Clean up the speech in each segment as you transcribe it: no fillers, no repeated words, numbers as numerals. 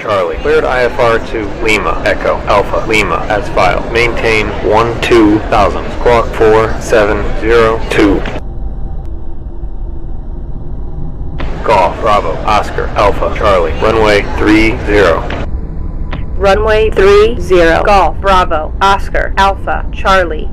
Charlie. Cleared IFR to Lima, Echo, Alpha, Lima, as filed. Maintain 12,000. Squawk 4702. Golf, Bravo, Oscar, Alpha, Charlie. Runway 30. Runway 30. Golf, Bravo, Oscar, Alpha, Charlie.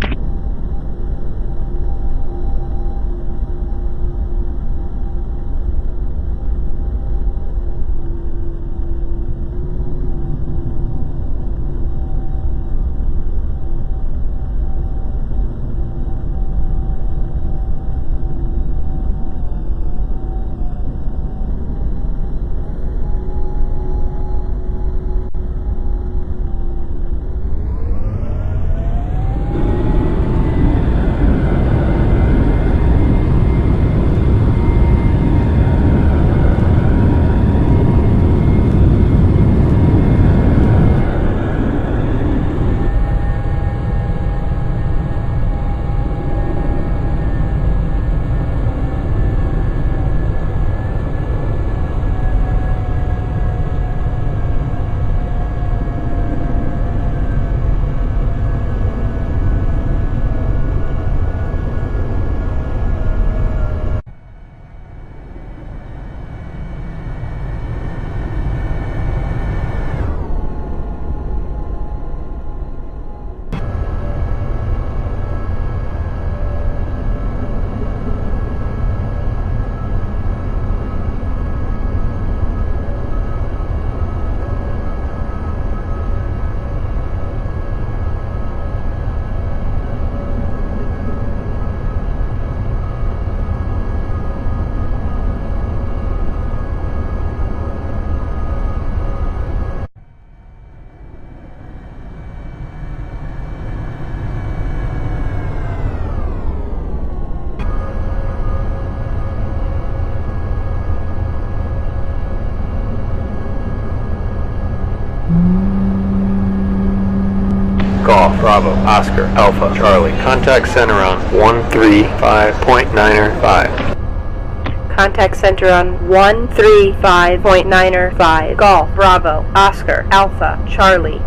Golf, Bravo, Oscar, Alpha, Charlie. Contact center on 135.905. Contact center on 135.905. Golf, Bravo, Oscar, Alpha, Charlie.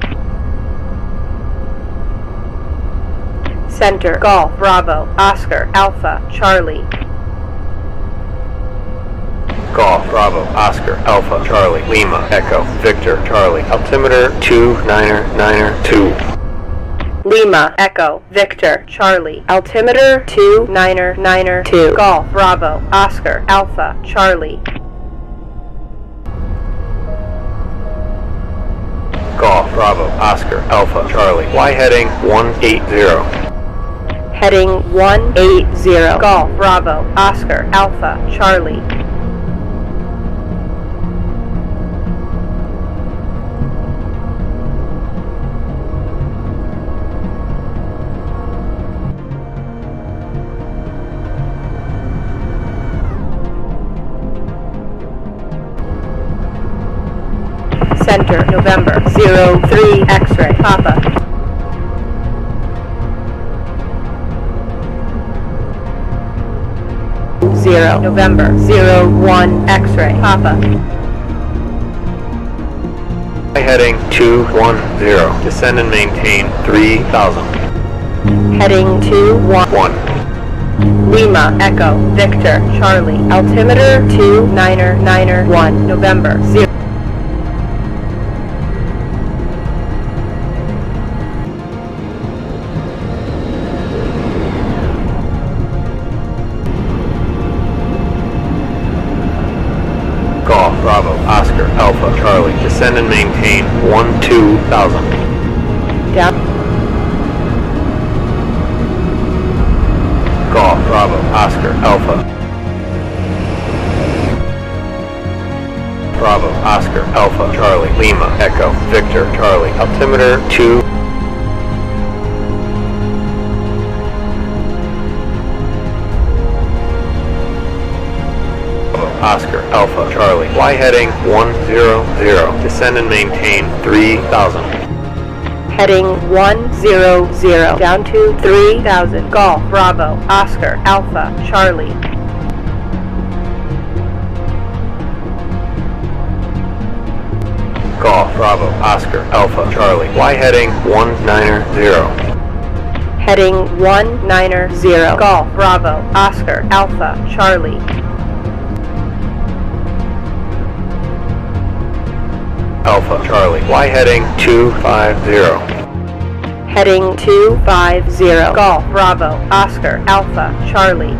Center, Golf, Bravo, Oscar, Alpha, Charlie. Golf, Bravo, Oscar, Alpha, Charlie, Lima, Echo, Victor, Charlie. Altimeter 2992. Lima, Echo, Victor, Charlie. Altimeter 2992. Golf, Bravo, Oscar, Alpha, Charlie. Golf, Bravo, Oscar, Alpha, Charlie. Y heading 180. Heading 180. Golf, Bravo, Oscar, Alpha, Charlie. Center, November, 03, X-ray, Papa. Zero, November, 01, X-ray, Papa. Heading 210. Descend and maintain 3,000. Heading 211. Lima, Echo, Victor, Charlie. Altimeter 2991, November, 0. Golf, Bravo, Oscar, Alpha, Charlie. Descend and maintain 12,000. Down. Golf, Bravo, Oscar, Alpha. Bravo, Oscar, Alpha, Charlie, Lima, Echo, Victor, Charlie. Altimeter 2. Oscar, Alpha, Charlie. Y heading 100. Descend and maintain 3,000. Heading 100. Down to 3,000. Golf, Bravo, Oscar, Alpha, Charlie. Golf, Bravo, Oscar, Alpha, Charlie. Y heading 190. Heading 190. Golf, Bravo, Oscar, Alpha, Charlie. Alpha, Charlie. Y heading 250. Heading 250. Golf, Bravo, Oscar, Alpha, Charlie.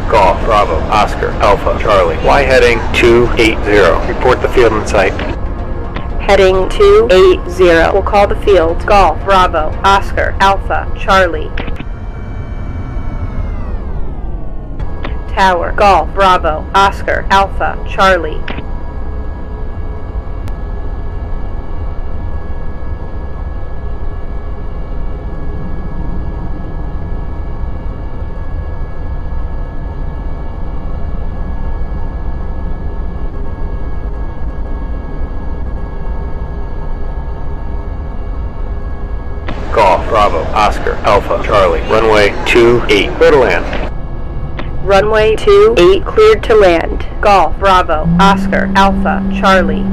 Golf, Bravo, Oscar, Alpha, Charlie. Y heading 280. Report the field in sight. Heading 280. We'll call the field. Golf, Bravo, Oscar, Alpha, Charlie. Tower. Golf, Bravo, Oscar, Alpha, Charlie. Golf, Bravo, Oscar, Alpha, Charlie. Runway 28. Clear to land. Runway 28 cleared to land. Golf, Bravo, Oscar, Alpha, Charlie.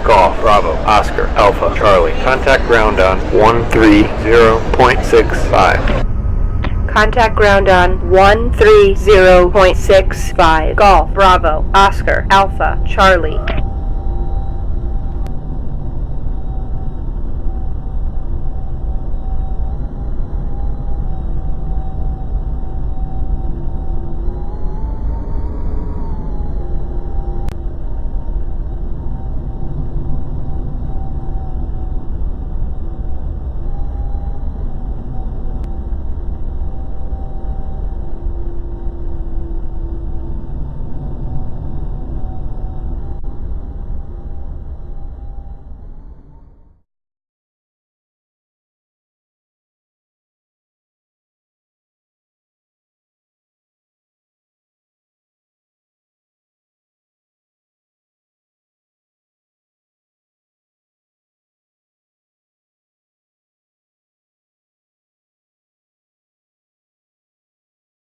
Golf, Bravo, Oscar, Alpha, Charlie. Contact ground on 130.65. Contact ground on 130.65. Golf, Bravo, Oscar, Alpha, Charlie.